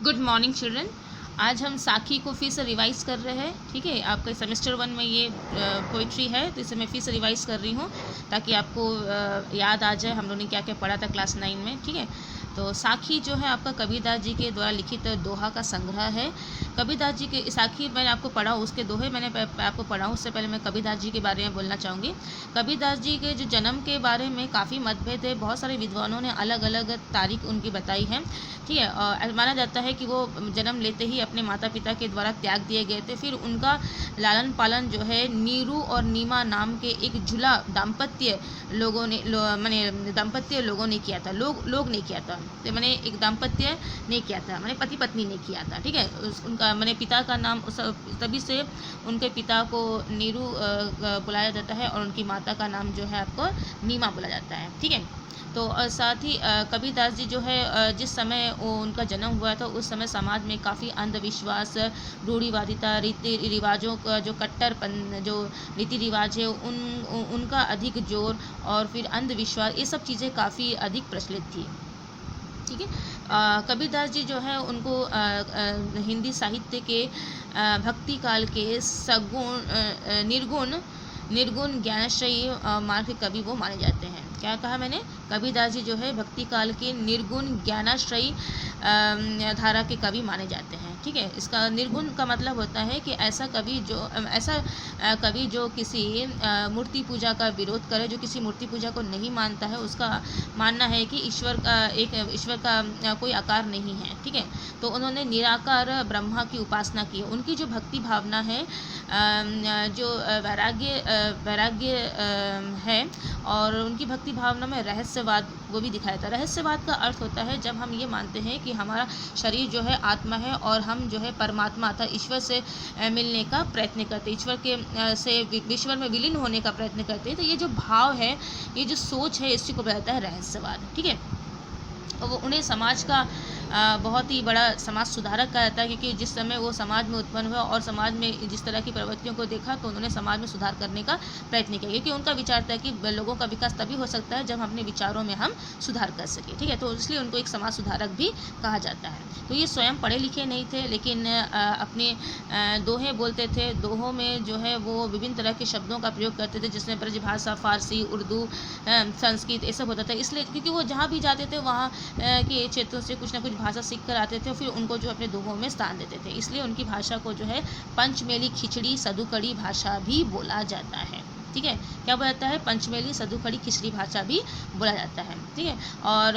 Good morning children. आज हम साखी को फिर से रिवाइज कर रहे हैं। ठीक है, आपका सेमेस्टर 1 में ये पोइट्री है, तो इसे मैं फिर से रिवाइज कर रही हूँ ताकि आपको याद आ जाए हम लोगों ने क्या क्या पढ़ा था क्लास 9 में। ठीक है, तो साखी जो है आपका कबीरदास जी के द्वारा लिखित दोहा का संग्रह है। कबीरदास जी के साखी मैंने आपको पढ़ा, उसके दोहे मैंने आपको पढ़ा। उससे पहले मैं कबीरदास जी के बारे में बोलना चाहूँगी। कबीरदास जी के जो जन्म के बारे में काफ़ी मतभेद है। बहुत सारे विद्वानों ने अलग अलग तारीख उनकी बताई है। ठीक है, और माना जाता है कि वो जन्म लेते ही अपने माता पिता के द्वारा त्याग दिए गए थे। फिर उनका लालन पालन जो है नीरू और नीमा नाम के एक झूला दाम्पत्य लोगों ने दाम्पत्य लोगों ने किया था। लोग ने किया था, तो मैंने एक दाम्पत्य ने किया था, मैंने पति पत्नी ने किया था। ठीक है, उनका मैंने पिता का नाम तभी से उनके पिता को नीरू बुलाया जाता है और उनकी माता का नाम जो है आपको नीमा बोला जाता है। ठीक है, तो साथ ही कबीरदास जी जो है जिस समय उनका जन्म हुआ था उस समय समाज में काफ़ी अंधविश्वास, रूढ़िवादिता, रीति रिवाजों का जो कट्टरपन, जो रीति रिवाज है उनका अधिक जोर, और फिर अंधविश्वास, ये सब चीज़ें काफ़ी अधिक प्रचलित थी। ठीक है, कबीरदास जी जो है उनको हिंदी साहित्य के भक्ति काल के सगुण निर्गुण ज्ञानाश्रयी मार्ग के कवि वो माने जाते हैं। क्या कहा मैंने? कबीरदास जी जो है भक्ति काल के निर्गुण ज्ञानाश्रयी धारा के कवि माने जाते हैं। ठीक है, इसका निर्गुण का मतलब होता है कि ऐसा कवि जो किसी मूर्ति पूजा का विरोध करे, जो किसी मूर्ति पूजा को नहीं मानता है, उसका मानना है कि ईश्वर का कोई आकार नहीं है। ठीक है, तो उन्होंने निराकार ब्रह्मा की उपासना की। उनकी जो भक्ति भावना है, जो वैराग्य है, और उनकी भक्ति भावना में रहस्यवाद वो भी दिखाया था। रहस्यवाद का अर्थ होता है जब हम ये मानते हैं कि हमारा शरीर जो है आत्मा है और हम जो है परमात्मा अर्थात ईश्वर से मिलने का प्रयत्न करते, से ईश्वर में विलीन होने का प्रयत्न करते हैं। तो ये जो भाव है, ये जो सोच है, इसी को बताता है रहस्यवाद। ठीक है, वो उन्हें समाज का बहुत ही बड़ा समाज सुधारक कहा जाता है, क्योंकि जिस समय वो समाज में उत्पन्न हुआ और समाज में जिस तरह की प्रवृत्तियों को देखा तो उन्होंने समाज में सुधार करने का प्रयत्न किया, क्योंकि उनका विचार था कि लोगों का विकास तभी हो सकता है जब हम अपने विचारों में हम सुधार कर सकें। ठीक है, तो इसलिए उनको एक समाज सुधारक भी कहा जाता है। तो ये स्वयं पढ़े लिखे नहीं थे, लेकिन अपने दोहे बोलते थे। दोहों में जो है वो विभिन्न तरह के शब्दों का प्रयोग करते थे, जिसमें ब्रजभाषा, फारसी, उर्दू, संस्कृत, ये सब होता था। इसलिए क्योंकि वो जहाँ भी जाते थे वहाँ के क्षेत्रों से कुछ ना कुछ भाषा सीख कर आते थे, फिर उनको जो अपने दोहों में स्थान देते थे। इसलिए उनकी भाषा को जो है पंचमेली, खिचड़ी, सदुकड़ी भाषा भी बोला जाता है। ठीक है, क्या बोला जाता है? पंचमेली, सदुकड़ी, खिचड़ी भाषा भी बोला जाता है। ठीक है, और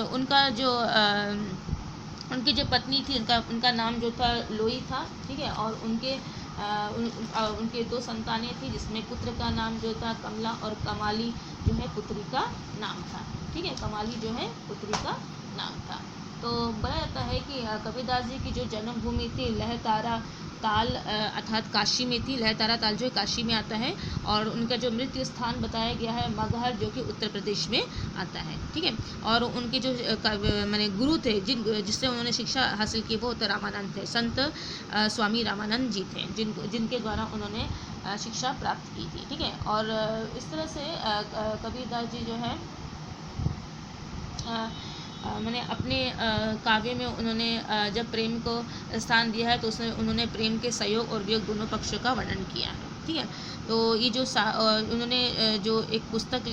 उनकी जो पत्नी थी, उनका नाम जो था लोई था। ठीक है, और उनके 2 संतानें थी, जिसमें पुत्र का नाम जो था कमला और कमाली जो है पुत्री का नाम था। ठीक है, कमाली जो है पुत्री का नाम था। तो बोला जाता है कि कबीरदास जी की जो जन्मभूमि थी लहतारा ताल अर्थात काशी में थी। लहतारा ताल जो है काशी में आता है, और उनका जो मृत्यु स्थान बताया गया है मगहर, जो कि उत्तर प्रदेश में आता है। ठीक है, और उनके जो गुरु थे जिससे उन्होंने शिक्षा हासिल की, वो तो रामानंद थे, संत स्वामी रामानंद जी थे, जिनके द्वारा उन्होंने शिक्षा प्राप्त की थी। ठीक है, और इस तरह से कबीरदास जी जो है मैंने अपने काव्य में उन्होंने जब प्रेम को स्थान दिया है तो उसमें उन्होंने प्रेम के सहयोग और वियोग दोनों पक्षों का वर्णन किया है। ठीक है, तो ये जो उन्होंने जो एक पुस्तक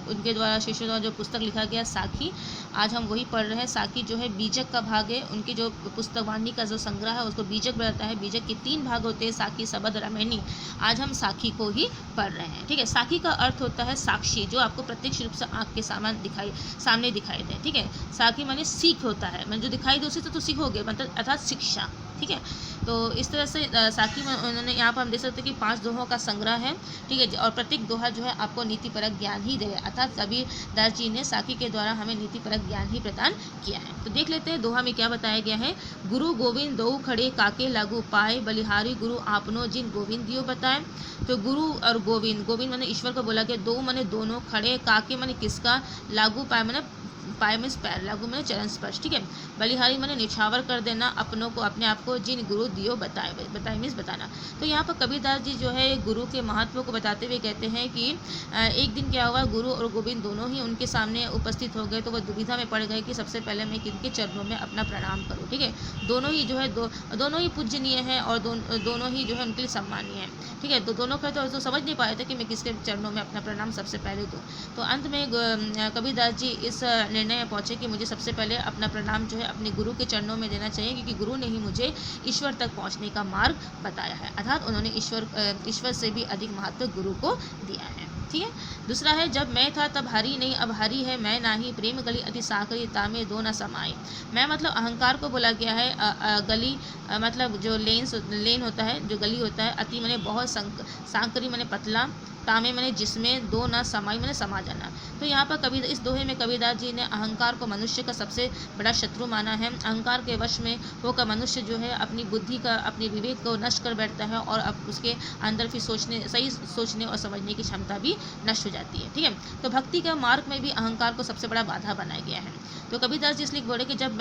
उनके द्वारा शिष्यों द्वारा जो पुस्तक लिखा गया साखी, आज हम वही पढ़ रहे हैं। साखी जो है बीजक का भाग है। उनकी जो पुस्तक वाणी का जो संग्रह है उसको बीजक बताता है। बीजक के 3 भाग होते हैं, साखी, सबद, रामायणी। आज हम साखी को ही पढ़ रहे हैं। ठीक है, साखी का अर्थ होता है साक्षी, जो आपको प्रत्यक्ष रूप से आँख के सामने दिखाई दे। ठीक है, साखी माने सीख होता है, जो दिखाई दे उसे तो सीखोगे, मतलब अर्थात शिक्षा। ठीक है, तो इस तरह से साखी में उन्होंने, यहाँ पर हम देख सकते हैं कि 5 दोहों का संग्रह है। ठीक है, और प्रत्येक दोहा जो है आपको नीतिपरक ज्ञान ही दे, अर्थात कबीरदास जी ने साखी के द्वारा हमें नीतिपरक ज्ञान ही प्रदान किया है। तो देख लेते हैं दोहा में क्या बताया गया है। गुरु गोविंद दो खड़े काके लागू पाए, बलिहारी गुरु आपनो जिन गोविंद दियो बताए। तो गुरु और गोविंद माने ईश्वर को बोला गया, दो माने दोनों, खड़े, काके माने किसका, लागू पाए माने पाए मीन्स पैर, लागू मैंने चरण स्पर्श, ठीक है। बलिहारी मैंने निछावर कर देना अपनों को, अपने आप को, जिन गुरु दियो बताए मीन्स बताना। तो यहाँ पर कबीरदास जी जो है गुरु के महत्व को बताते हुए कहते हैं कि एक दिन क्या हुआ, गुरु और गोविंद दोनों ही उनके सामने उपस्थित हो गए, तो वो दुविधा में पड़ गए कि सबसे पहले मैं किनके चरणों में अपना प्रणाम करूँ, ठीक है। दोनों ही जो है दोनों ही पूजनीय हैं और दोनों ही जो है उनके लिए सम्मानीय हैं, ठीक है। तो दोनों का तो समझ नहीं पाए थे कि मैं किसके चरणों में अपना प्रणाम सबसे पहले दूँ। तो अंत में कबीरदास जी इस निर्णय में पहुँचे कि मुझे सबसे पहले अपना प्रणाम जो है अपने गुरु के चरणों में देना चाहिए, क्योंकि गुरु ने ही मुझे ईश्वर तक पहुँचने का मार्ग बताया है, अर्थात उन्होंने ईश्वर से भी अधिक महत्व गुरु को दिया है, ठीक है। दूसरा है, जब मैं था तब हरी नहीं अब हरी है मैं नाही, प्रेम गली अति साकरी तामे दो न समाए। मैं मतलब अहंकार को बोला गया है, गली मतलब जो लेन होता है, जो गली होता है, अति मैंने बहुत, सांकरी मैंने पतला, तामे मैंने जिसमें, दो न समाई मैंने समा जाना। तो यहाँ पर इस दोहे में कबीरदास जी ने अहंकार को मनुष्य का सबसे बड़ा शत्रु माना है। अहंकार के वश में होकर मनुष्य जो है अपनी बुद्धि का, अपने विवेक को नष्ट कर बैठता है और अब उसके अंदर फिर सही सोचने और समझने की क्षमता भी नष्ट हो जाती है, ठीक है। तो भक्ति के मार्ग में भी अहंकार को सबसे बड़ा बाधा बनाया गया है। तो कबीरदास जी इसलिए बोले कि जब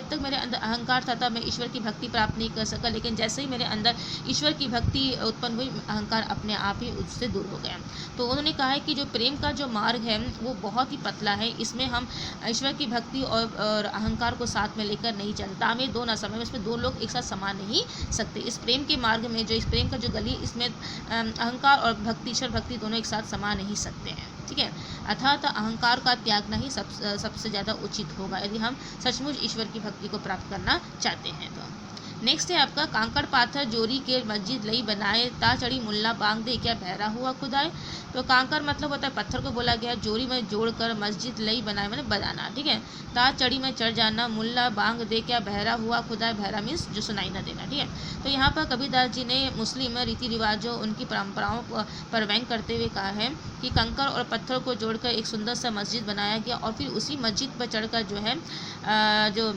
तक मेरे अंदर अहंकार था तब मैं ईश्वर की भक्ति प्राप्त नहीं कर सका, लेकिन जैसे ही मेरे अंदर ईश्वर की भक्ति उत्पन्न हुई, अहंकार अपने आप ही उससे दूर हो गया। तो उन्होंने कहा है कि जो प्रेम का जो मार्ग है वो बहुत ही पतला है, इसमें हम ईश्वर की भक्ति और अहंकार को साथ में लेकर नहीं चलते, तामे दो न समय, इसमें दो लोग एक साथ समा नहीं सकते। इस प्रेम के मार्ग में जो इस प्रेम का जो गली, इसमें अहंकार और भक्ति, ईश्वर भक्ति दोनों एक साथ समा नहीं सकते हैं, ठीक है। अर्थात अहंकार का त्यागना ही सबसे ज़्यादा उचित होगा यदि हम सचमुच ईश्वर की भक्ति को प्राप्त करना चाहते हैं। तो नेक्स्ट है आपका, कांकड़ पाथर जोरी के मस्जिद लई बनाए, ता चढ़ी मुल्ला बांग दे क्या बहरा हुआ खुदाए। तो कांकड़ मतलब होता है पत्थर को बोला गया, जोरी में जोड़कर मस्जिद लई बनाए मैंने बनाना, ठीक है। ता चढ़ी में चढ़ जाना, मुल्ला बांग दे क्या बहरा हुआ खुदाए, बहरा मीन्स जो सुनाई न देना, ठीक है। तो यहाँ पर कबीरदास जी ने मुस्लिम रीति रिवाजों, उनकी परंपराओं पर व्यंग करते हुए कहा है कि कंकड़ और पत्थर को जोड़कर एक सुंदर सा मस्जिद बनाया गया और फिर उसी मस्जिद पर चढ़कर जो है जो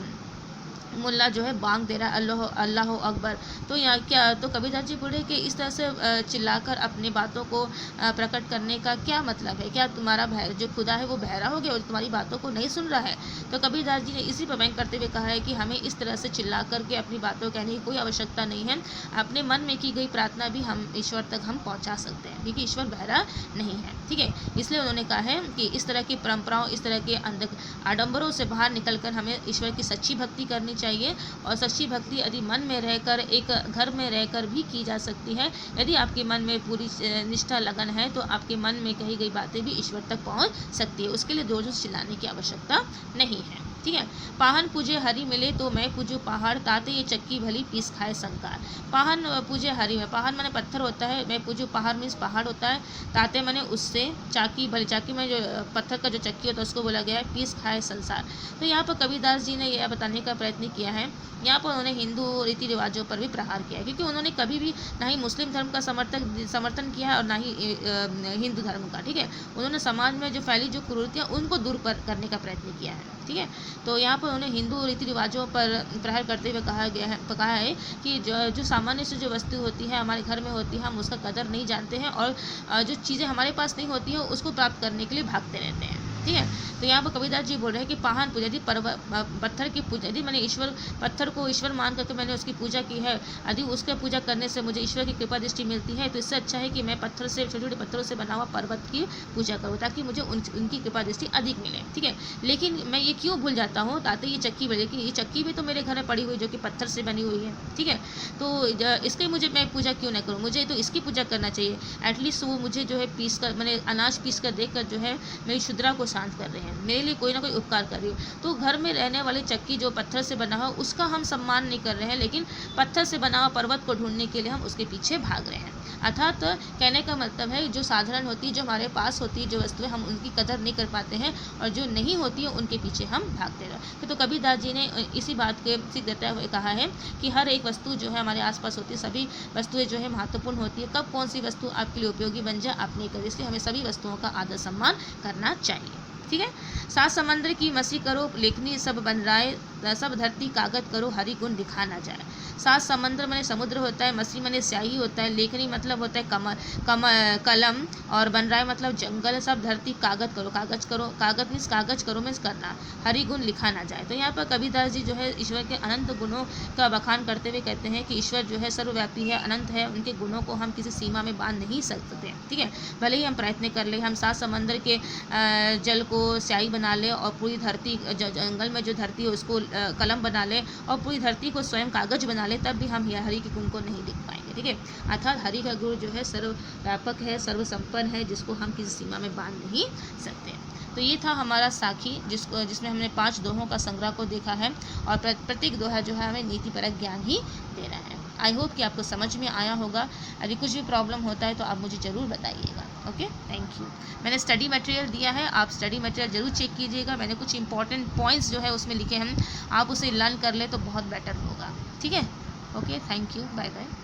मुल्ला जो है बांग दे रहा है, अल्लाह अकबर। तो यहाँ क्या, तो कबीरदास जी बोले कि इस तरह से चिल्लाकर अपनी बातों को प्रकट करने का क्या मतलब है, क्या तुम्हारा जो खुदा है वो बहरा हो गया और तुम्हारी बातों को नहीं सुन रहा है। तो कबीरदास जी ने इसी पर व्यंग करते हुए कहा है कि हमें इस तरह से चिल्ला करके अपनी बातों कहने की कोई आवश्यकता नहीं है, अपने मन में की गई प्रार्थना भी हम ईश्वर तक हम पहुँचा सकते हैं, क्योंकि ईश्वर बहरा नहीं है, ठीक है। इसलिए उन्होंने कहा है कि इस तरह की परंपराओं, इस तरह के आडंबरों से बाहर निकलकर हमें ईश्वर की सच्ची भक्ति करनी चाहिए। और सच्ची भक्ति यदि मन में रहकर, एक घर में रहकर भी की जा सकती है। यदि आपके मन में पूरी निष्ठा लगन है तो आपके मन में कही गई बातें भी ईश्वर तक पहुंच सकती है, उसके लिए जोर जोर चिल्लाने की आवश्यकता नहीं है, ठीक है। पाहन पूजे हरि मिले तो मैं पूजू पहाड़, ताते ये चक्की भली पीस खाए संकार। पाहन पूजे हरि में, पाहन माने पत्थर होता है, मैं पूजू पहाड़ मीन्स पहाड़ होता है, ताते माने उससे, चाकी भली, चाकी में जो पत्थर का जो चक्की होता है उसको बोला गया है, पीस खाए संसार। तो यहाँ पर कबीरदास जी ने यह बताने का प्रयत्न किया है, यहाँ पर उन्होंने हिंदू रीति रिवाजों पर भी प्रहार किया है, क्योंकि उन्होंने कभी भी ना ही मुस्लिम धर्म का समर्थन किया है और ना ही हिंदू धर्म का, ठीक है। उन्होंने समाज में जो फैली जो कुरीतियाँ उनको दूर करने का प्रयत्न किया है, ठीक है। तो यहाँ पर उन्होंने हिंदू रीति रिवाजों पर प्रहार करते हुए कहा है कि जो सामान्य से जो वस्तु होती है हमारे घर में होती है, हम उसका कदर नहीं जानते हैं और जो चीज़ें हमारे पास नहीं होती हैं उसको प्राप्त करने के लिए भागते रहते हैं, ठीक है। तो यहाँ पर कबीरदास जी बोल रहे हैं कि पाहन पूजा, यदि पत्थर की पूजा, यदि मैंने पत्थर को ईश्वर मान करके मैंने उसकी पूजा की है, यदि उसके पूजा करने से मुझे ईश्वर की कृपा दृष्टि मिलती है, तो इससे अच्छा है कि मैं पत्थर से, छोटे छोटे पत्थरों से बना हुआ पर्वत की पूजा करूँ, ताकि मुझे उनकी कृपा दृष्टि अधिक मिले, ठीक है। लेकिन मैं ये क्यों भूल जाता हूँ, ताकि ये चक्की बने, कि ये चक्की भी तो मेरे घर में पड़ी हुई जो कि पत्थर से बनी हुई है, ठीक है। तो इसके मुझे मैं पूजा क्यों ना करूँ, मुझे तो इसकी पूजा करना चाहिए। एटलीस्ट वो मुझे जो है पीस कर, मैंने अनाज पीस कर देकर जो है मेरी शुद्रा को शांत कर रहे हैं, मेरे लिए कोई ना कोई उपकार कर रही हो। तो घर में रहने वाली चक्की जो पत्थर से बना हो उसका हम सम्मान नहीं कर रहे हैं, लेकिन पत्थर से बना हुआ पर्वत को ढूंढने के लिए हम उसके पीछे भाग रहे हैं। अर्थात कहने का मतलब है जो साधारण होती है, जो हमारे पास होती है, जो वस्तुएं हम उनकी कदर नहीं कर पाते हैं और जो नहीं होती है उनके पीछे हम भागते रहे। तो कबीरदास जी ने इसी बात के सीख देते हुए कहा है कि हर एक वस्तु जो है हमारे आसपास होती है, सभी वस्तुएं जो है महत्वपूर्ण होती है, कब कौन सी वस्तु आपके लिए उपयोगी बन जाए आप नहीं कर, इसलिए हमें सभी वस्तुओं का आदर सम्मान करना चाहिए। ठीक है। सात समंदर की मसी करो लेखनी सब बन राय, सब धरती कागज करो हरि गुण लिखा ना जाए। सात समंदर माने समुद्र होता है, मसी माने स्याही होता है, लेखनी मतलब होता है कलम, और बन राय मतलब जंगल, सब धरती कागज करो, कागज मीन्स कागज करो मीन्स करना, हरि गुण लिखा ना जाए। तो यहाँ पर कबीरदास जी जो है ईश्वर के अनंत गुणों का बखान करते हुए कहते हैं कि ईश्वर जो है सर्वव्यापी है, अनंत है, उनके गुणों को हम किसी सीमा में बांध नहीं सकते। ठीक है, भले ही हम प्रयत्न कर ले, हम सात समंदर के जल को स्याही बना ले और पूरी धरती जंगल में जो धरती है उसको कलम बना ले और पूरी धरती को स्वयं कागज बना ले, तब भी हम हरि के गुण को नहीं लिख पाएंगे। ठीक है, अर्थात हरि का गुण जो है सर्वव्यापक है, सर्वसंपन्न है, जिसको हम किसी सीमा में बांध नहीं सकते। तो ये था हमारा साखी, जिसमें हमने 5 दोहों का संग्रह को देखा है और प्रत्येक दोहा जो है हमें नीतिपरक ज्ञान ही दे रहा है। आई होप कि आपको समझ में आया होगा। यदि कुछ भी प्रॉब्लम होता है तो आप मुझे ज़रूर बताइएगा। Okay, thank you. मैंने स्टडी मटेरियल दिया है, आप स्टडी मटेरियल ज़रूर चेक कीजिएगा। मैंने कुछ इंपॉर्टेंट पॉइंट्स जो है उसमें लिखे हैं, आप उसे लर्न कर ले तो बहुत बेटर होगा। ठीक है, okay, thank you, bye bye.